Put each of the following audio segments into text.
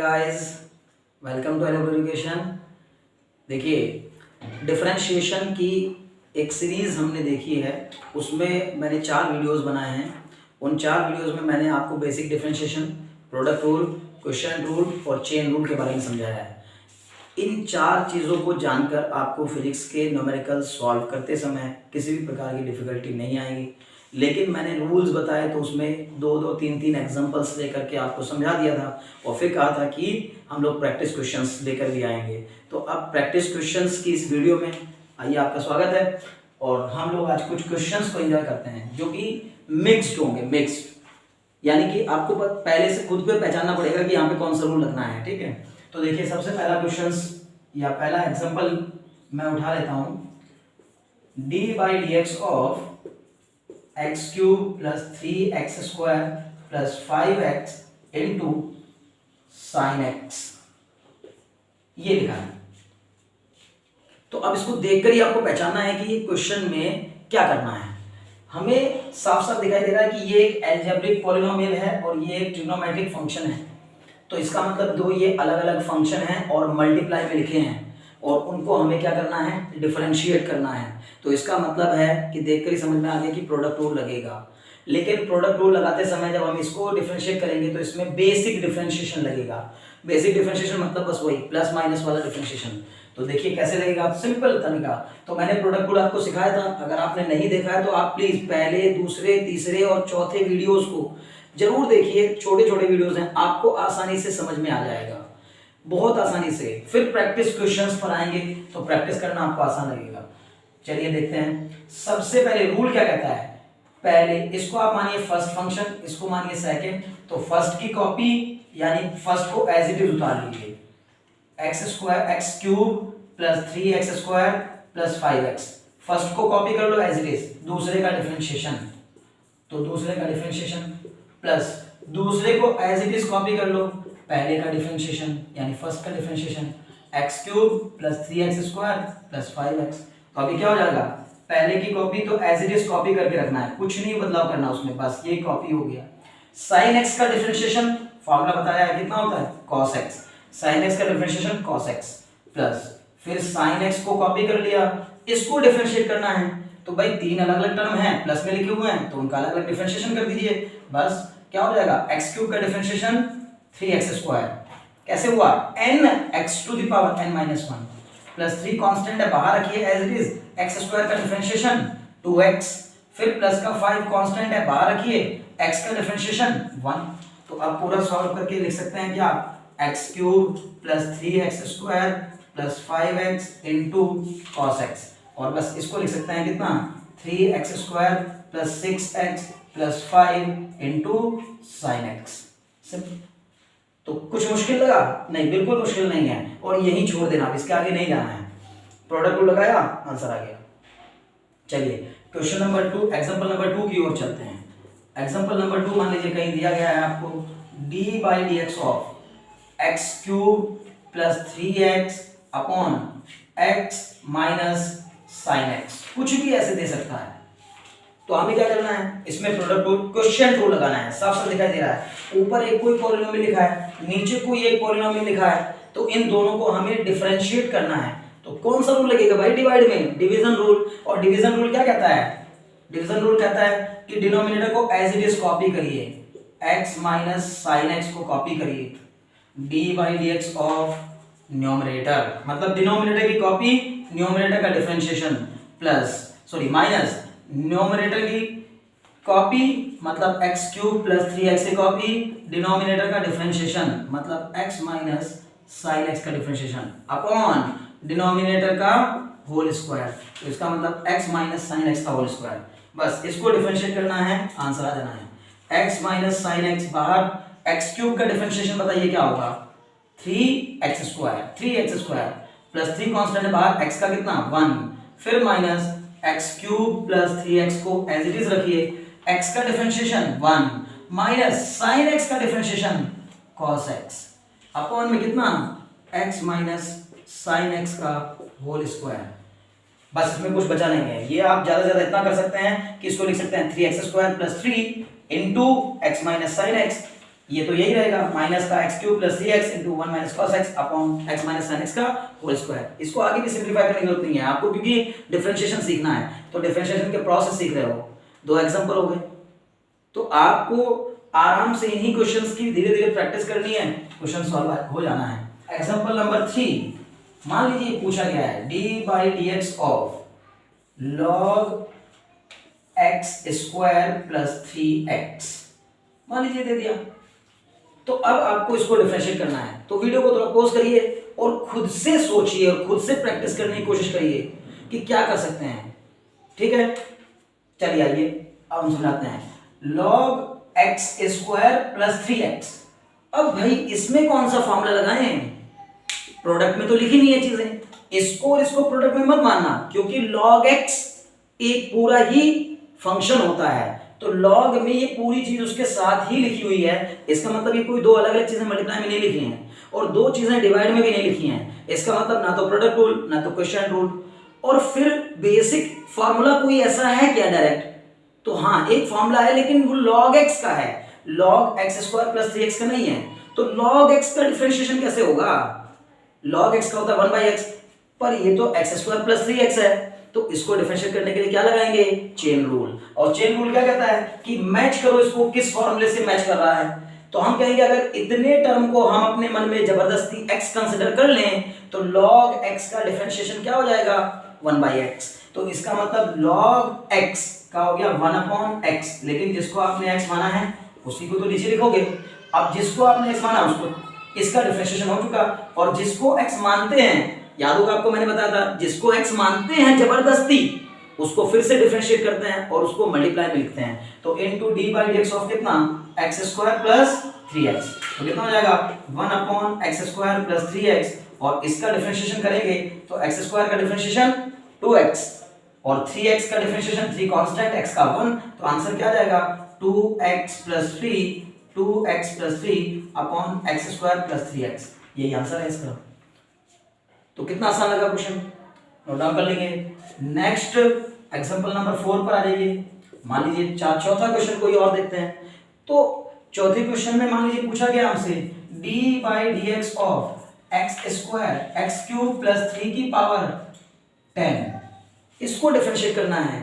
Guys, welcome to education. देखिए, differentiation की एक सीरीज़ हमने देखी है। उसमें मैंने 4 वीडियोस बनाए हैं। उन 4 वीडियोस में मैंने आपको basic differentiation, product rule, question rule और चेन रूल के बारे में समझाया है। इन 4 चीज़ों को जानकर आपको फिजिक्स के न्यूमेरिकल सॉल्व करते समय किसी भी प्रकार की डिफ़िकल्टी नहीं आएगी। लेकिन मैंने रूल्स बताए तो उसमें 2-2, 3-3 एग्जांपल्स लेकर के आपको समझा दिया था और फिर कहा था कि हम लोग प्रैक्टिस क्वेश्चंस लेकर भी आएंगे। तो अब प्रैक्टिस क्वेश्चंस की इस वीडियो में आइए, आपका स्वागत है। और हम लोग आज कुछ क्वेश्चंस को एंजॉय करते हैं जो कि मिक्स्ड होंगे। मिक्स्ड यानी कि आपको पहले से खुद पे पहचानना पड़ेगा कि यहाँ पे कौन सा रूल लगना है, ठीक है। तो देखिए, सबसे पहला क्वेश्चंस या पहला एग्जांपल मैं उठा लेता हूँ। d/dx of x cube plus 3x square plus 5x into sine x, ये लिखा है। तो अब इसको देखकर ही आपको पहचानना है कि ये क्वेश्चन में क्या करना है। हमें साफ साफ दिखाई दे रहा है कि ये एक अलजेब्रिक पॉलिनोमियल है और ये एक ट्रिग्नोमेट्रिक फंक्शन है। तो इसका मतलब दो ये अलग अलग फंक्शन हैं और मल्टीप्लाई में लिखे हैं और उनको हमें क्या करना है, डिफरेंशिएट करना है। तो इसका मतलब है कि देखकर ही समझ में आ गया कि प्रोडक्ट रूल लगेगा। लेकिन प्रोडक्ट रूल लगाते समय जब हम इसको डिफरेंशिएट करेंगे तो इसमें बेसिक डिफरेंशिएशन लगेगा। बेसिक डिफरेंशिएशन मतलब बस वही प्लस माइनस वाला डिफरेंशिएशन। तो देखिए कैसे लगेगा, सिंपल तरीका। तो मैंने प्रोडक्ट रूल आपको सिखाया था। अगर आपने नहीं देखा है तो आप प्लीज पहले, दूसरे, तीसरे और चौथे वीडियोस को जरूर देखिए। छोटे छोटे वीडियोस हैं, आपको आसानी से समझ में आ जाएगा, बहुत आसानी से। फिर प्रैक्टिस क्वेश्चंस पर आएंगे तो प्रैक्टिस करना आपको आसान लगेगा। चलिए देखते हैं। सबसे पहले रूल क्या कहता है, पहले इसको आप मानिए फर्स्ट फंक्शन, इसको मानिए सेकंड। तो फर्स्ट की कॉपी यानी फर्स्ट को एज इट इज उतार लीजिए। x cube plus 3x square plus 5x, first को कॉपी कर लो एज इट इज। दूसरे का डिफरेंशिएशन, तो दूसरे का डिफरेंशिएशन प्लस दूसरे को एज इट इज कॉपी कर लो पहले का डिफरेंशिएशन यानी फर्स्ट का differentiation. x cube plus 3x square plus 5x। तो अभी क्या हो जाएगा, पहले की कॉपी तो एज इट इज कॉपी करके रखना है, कुछ नहीं बदलाव करना उसमें, बस ये कॉपी हो गया। sin x का डिफरेंशिएशन फॉर्मूला बताया है, कितना होता है, cos x। sin x का डिफरेंशिएशन cos x प्लस फिर sin x को कॉपी कर लिया, इसको डिफरेंशिएट करना है। तो भाई 3 अलग अलग टर्म हैं, प्लस में लिखे हुए हैं, तो उनका अलग अलग डिफरेंशिएशन कर दीजिए। बस क्या हो जाएगा, x क्यूब का डिफरेंशिएशन 3x स्क्वायर, कैसे हुआ, nx to the power n minus 1 plus 3 constant है, बाहर रखिए as it is. x square का डिफरेंशिएशन 2x, फिर प्लस का 5 कांस्टेंट है, बाहर रखिए, x का डिफरेंशिएशन 1। तो अब पूरा सॉल्व करके लिख सकते हैं क्या, x cube plus 3x square plus 5x into cos x, और बस इसको लिख सकते हैं कितना, 3x square plus 6x plus 5 into sine x। Simple. तो कुछ मुश्किल लगा, नहीं, बिल्कुल मुश्किल नहीं है। और यही छोड़ देना, इसके आगे नहीं जाना है। प्रोडक्ट रूल लगाया, आंसर आ गया। चलिए क्वेश्चन नंबर 2, एग्जांपल नंबर 2 की ओर चलते हैं। एग्जांपल नंबर 2 मान लीजिए कहीं दिया गया है आपको, d/dx of x cube plus 3x upon x minus sine x, कुछ भी ऐसे दे सकता है। तो हमें क्या करना है, इसमें प्रोडक्ट रूल, क्वेश्चन रूल लगाना है। साफ साफ दिखाई दे रहा है, ऊपर एक कोई पॉलिनोमियल लिखा है, नीचे कोई एक पॉलिनोमियल लिखा है, तो इन दोनों को हमें डिफरेंशिएट करना है। तो कौन सा रूल लगेगा भाई, डिवाइड में, डिवीजन रूल। और डिवीजन रूल क्या कहता है, डिवीजन रूल कहता है कि डिनोमिनेटर को एज इट इज कॉपी करिए, x माइनस साइन x को कॉपी करिए, d/dx ऑफ न्यूमरेटर, मतलब डिनोमिनेटर की कॉपी, न्यूमरेटर का differentiation, plus sorry minus numerator की कॉपी मतलब x क्यूब प्लस 3x की कॉपी, डिनोमिनेटर का डिफरेंशिएशन मतलब x माइनस साइन x का डिफरेंशिएशन अपॉन डिनोमिनेटर का होल स्क्वायर। तो इसका मतलब x माइनस साइन x का होल स्क्वायर। बस इसको डिफरेंशिएट करना है, आंसर आ जाना है। x माइनस साइन x बाहर, x क्यूब का डिफरेंशिएशन बताइए क्या होगा, 3x स्क्वायर प्लस 3 कांस्टेंट है बाहर, x का कितना 1, फिर minus x cube plus 3x को एज इट इज रखिए, x का डिफरेंशिएशन 1 माइनस साइन x का डिफरेंशिएशन cos x अपॉन में कितना, x माइनस साइन x का होल स्क्वायर। बस इसमें कुछ बचा नहीं है। ये आप ज्यादा से ज्यादा इतना कर सकते हैं कि इसको लिख सकते हैं 3x square plus 3 into x minus sine x ये तो यही रहेगा, माइनस का x cube plus 3x into 1 minus cos x upon x minus sine x का होल स्क्वायर। इसको आगे भी सिंप्लीफाई करने की जरूरत नहीं है आपको, क्योंकि डिफरेंशिएशन सीखना है, तो डिफरेंशिएशन के प्रोसेस सीख रहे हो। 2 एग्जांपल हो गए, तो आपको आराम से इन्हीं क्वेश्चंस की धीरे धीरे प्रैक्टिस करनी है, क्वेश्चन सॉल्व हो जाना है। एग्जांपल नंबर 3, मान लीजिए पूछा गया है d/dx of log x square plus 3x, मान लीजिए दे दिया। तो अब आपको इसको डिफरेंशिएट करना है, तो वीडियो को थोड़ा पॉज करिए और खुद से सोचिए और खुद से प्रैक्टिस करने की कोशिश करिए कि क्या कर सकते हैं। ठीक है, चलिए आइए अब हम समझाते हैं। log x square plus 3x, अब भाई इसमें कौन सा फॉर्मूला लगाएं? प्रोडक्ट में तो लिखी नहीं है चीजें, इसको और इसको प्रोडक्ट में मत मानना, क्योंकि log x एक पूरा ही फंक्शन होता है, तो log में ये पूरी चीज उसके साथ ही लिखी हुई है। इसका मतलब ये कोई दो अलग अलग चीजें मल्टीप्लाई में नहीं लिखी हैं और दो चीजें डिवाइड में भी नहीं लिखी हैं। इसका मतलब ना तो प्रोडक्ट रूल ना तो क्वोशिएंट रूल। और फिर बेसिक फार्मूला कोई ऐसा है क्या डायरेक्ट? तो हाँ, एक फार्मूला है, लेकिन वो log x का है, log x square plus 3x का नहीं है। तो log x का डिफरेंशिएशन कैसे होगा? log x का होता है 1/x, पर ये तो x स्क्वायर प्लस 3x है, तो इसको डिफरेंशिएट करने के लिए क्या लगाएंगे? Chain rule. और चेन रूल क्या कहता है कि मैच करो इसको, किस फॉर्मूले से मैच कर रहा है। तो हम कहेंगे अगर इतने टर्म को हम अपने मन में जबरदस्ती x कंसीडर कर लें तो log x का डिफरेंशिएशन क्या हो जाएगा? 1/x। तो इसका मतलब log x का हो गया 1/x, लेकिन जिसको आपने x माना है उसी को तो नीचे लिखोगे। अब जिसको आपने x माना उसको इसका डिफरेंशिएशन हो चुका, और जिसको x मानते हैं, याद होगा आपको मैंने बताया था, जिसको x मानते हैं जबरदस्ती उसको फिर से डिफरेंशिएट करते हैं और उसको मल्टीप्लाई में लिखते हैं। तो इनटू d/dx ऑफ कितना? x स्क्वायर प्लस 3x, तो कितना हो जाएगा? 1/x स्क्वायर प्लस 3x, और इसका डिफरेंशिएशन करेंगे तो x स्क्वायर का डिफरेंशिएशन 2x और 3x का डिफरेंशिएशन 3 कांस्टेंट x का 1, तो आंसर क्या आ जाएगा? 2x plus 3 upon x square plus 3x, यही आंसर है इसका। तो कितना आसान लगा क्वेश्चन, नोट डाउन कर लेंगे। नेक्स्ट एग्जांपल नंबर 4 पर आ जाइए। मान लीजिए चौथा क्वेश्चन कोई और देखते हैं। तो चौथे क्वेश्चन में मान लीजिए पूछा गया हमसे d/dx of x square x cube plus 3 की पावर 10, इसको डिफरेंशिएट करना है।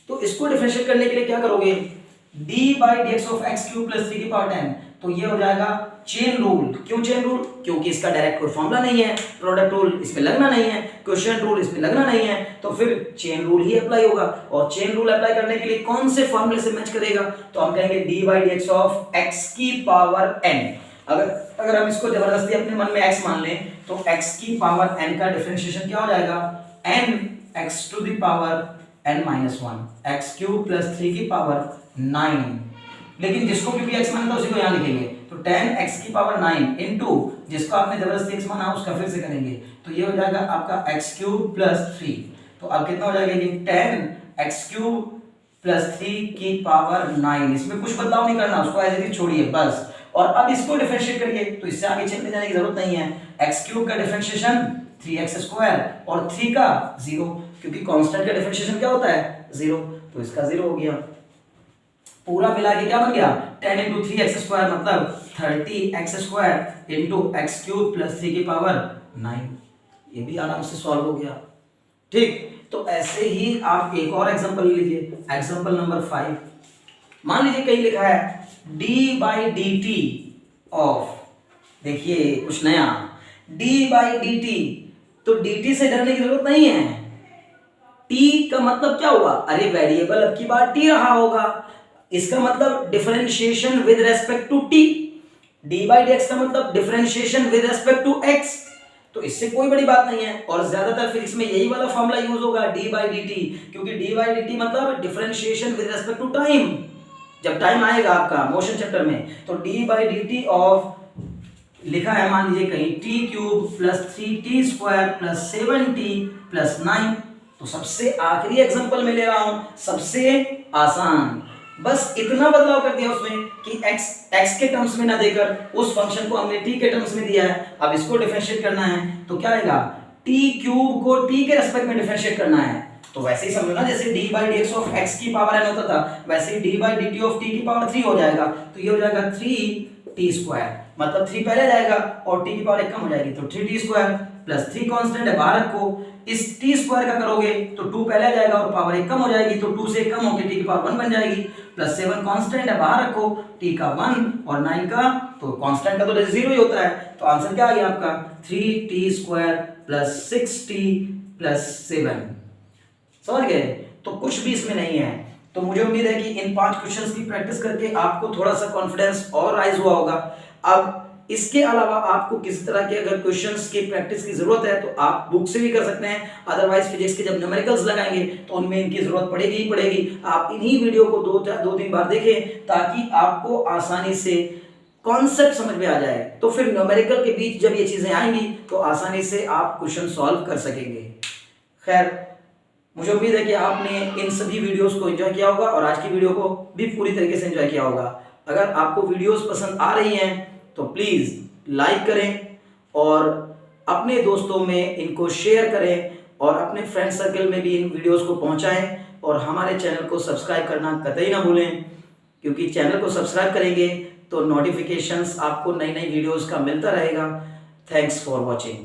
तो इसको डिफरेंशिएट करने के लिए क्या करोगे? d/dx of x cube plus 3 की पावर 10, तो ये हो जाएगा चेन रूल। क्यों चेन रूल? क्योंकि इसका डायरेक्ट कोई फॉर्मूला नहीं है, प्रोडक्ट रूल इस पे लगना नहीं है, क्वोशिएंट रूल इस पे लगना नहीं है, तो फिर चेन रूल ही अप्लाई होगा। और चेन रूल अप्लाई करने के लिए कौन से फॉर्मूले से मैच करेगा? तो हम कहेंगे d/dx ऑफ x की पावर n। अगर हम इसको जबरदस्ती अपने मन में x मान लें तो x की पावर n का डिफरेंशिएशन क्या हो जाएगा? n x to the power n-1, x cube plus 3 की पावर 9, लेकिन जिसको भी x माना था उसी को यहाँ लिखेंगे। तो 10x की पावर 9 इनटू जिसको आपने जबरदस्ती x माना उसका फिर से करेंगे, तो ये हो जाएगा आपका x क्यूब प्लस 3। तो अब कितना हो जाएगा ये? 10x क्यूब प्लस 3 की पावर 9। इसमें कुछ बदलाव नहीं करना, उसको ऐसे ही छोड़िए बस। और अब इसको डिफरेंशिएट करिए, तो इससे आगे चलने जाने की जरूरत नहीं है। x क्यूब का डिफरेंशिएशन 3x स्क्वायर और 3 का 0, क्योंकि कांस्टेंट का डिफरेंशिएशन क्या होता है? 0, तो इसका 0 हो गया। पूरा मिला के क्या बन गया? 10 इंटू 3x स्क्वायर मतलब 30x square into x cube plus 3 की पावर 9। ये भी आराम से सॉल्व हो गया। ठीक, तो ऐसे ही आप एक और एग्जांपल लीजिए, एग्जांपल नंबर 5। मान लीजिए कहीं लिखा है d/dt ऑफ, देखिए कुछ नया, d/dt, तो dt से डरने की जरूरत नहीं है। t का मतलब क्या हुआ? अरे वेरिएबल अब की बार t रहा होगा, इसका मतलब differentiation with respect to t। d/dx का मतलब differentiation with respect to x, तो इससे कोई बड़ी बात नहीं है। और ज्यादातर फिजिक्स में यही वाला फॉर्मूला यूज होगा d/dt, क्योंकि d/dt मतलब differentiation with respect to time. जब टाइम आएगा आपका मोशन चैप्टर में, तो d/dt ऑफ लिखा है मान लीजिए कहीं t cube plus 3t square plus 7t plus 9। तो सबसे आखिरी एग्जांपल में ले रहा हूं, सबसे आसान, बस इतना बदलाव कर दिया उसमें कि x के टर्म्स में ना देकर उस फंक्शन को हमने t के टर्म्स में दिया है। अब इसको डिफरेंशिएट करना है तो क्या आएगा? t क्यूब को t के रेस्पेक्ट में डिफरेंशिएट करना है। तो वैसे ही समझो ना, जैसे d/dx ऑफ x की पावर n होता था, वैसे ही d/dt ऑफ t की पावर 3 हो जाएगा। तो ये हो जाएगा 3 टी स्क्वायर, मतलब 3 पहले जाएगा और टी की पावर 1 कम हो जाएगी, तो 3t स्क्वायर प्लस 3 कांस्टेंट है बाहर रखो, इस t स्क्वायर का करोगे तो 2 पहले आ जाएगा और पावर 1 कम हो जाएगी, तो 2 से 1 कम होकर t की पावर 1 बन जाएगी, प्लस 7 कांस्टेंट है बाहर रखो, t का 1 और 9 का, तो कांस्टेंट का तो 0 ही होता है, तो आंसर क्या आ गया आपका 3t square plus 6t plus 7। समझ गए? तो कुछ भी इसमें नहीं है। तो मुझे उम्मीद है कि इन 5 क्वेश्चंस की प्रैक्टिस करके आपको थोड़ा सा कॉन्फिडेंस और राइज हुआ होगा। अब इसके अलावा आपको किसी तरह के अगर क्वेश्चंस की प्रैक्टिस की जरूरत है तो आप बुक से भी कर सकते हैं, अदरवाइज फिजिक्स के जब न्यूमेरिकल्स लगाएंगे तो उनमें इनकी जरूरत पड़ेगी ही पड़ेगी। आप इन्हीं वीडियो को 2-3 बार देखें ताकि आपको आसानी से कॉन्सेप्ट समझ में आ जाए, तो फिर न्यूमेरिकल के बीच जब ये चीजें आएंगी तो आसानी से आप क्वेश्चन सॉल्व कर सकेंगे। खैर, मुझे उम्मीद है कि आपने इन सभी वीडियोस को एंजॉय किया होगा और आज की वीडियो को भी पूरी तरीके से एंजॉय किया होगा। अगर आपको वीडियोस पसंद आ रही हैं तो प्लीज लाइक करें और अपने दोस्तों में इनको शेयर करें और अपने फ्रेंड सर्कल में भी इन वीडियोस को पहुंचाएं और हमारे चैनल को सब्सक्राइब करना कतई ना भूलें, क्योंकि चैनल को सब्सक्राइब करेंगे तो नोटिफिकेशंस आपको नई नई वीडियोस का मिलता रहेगा। Thanks for watching.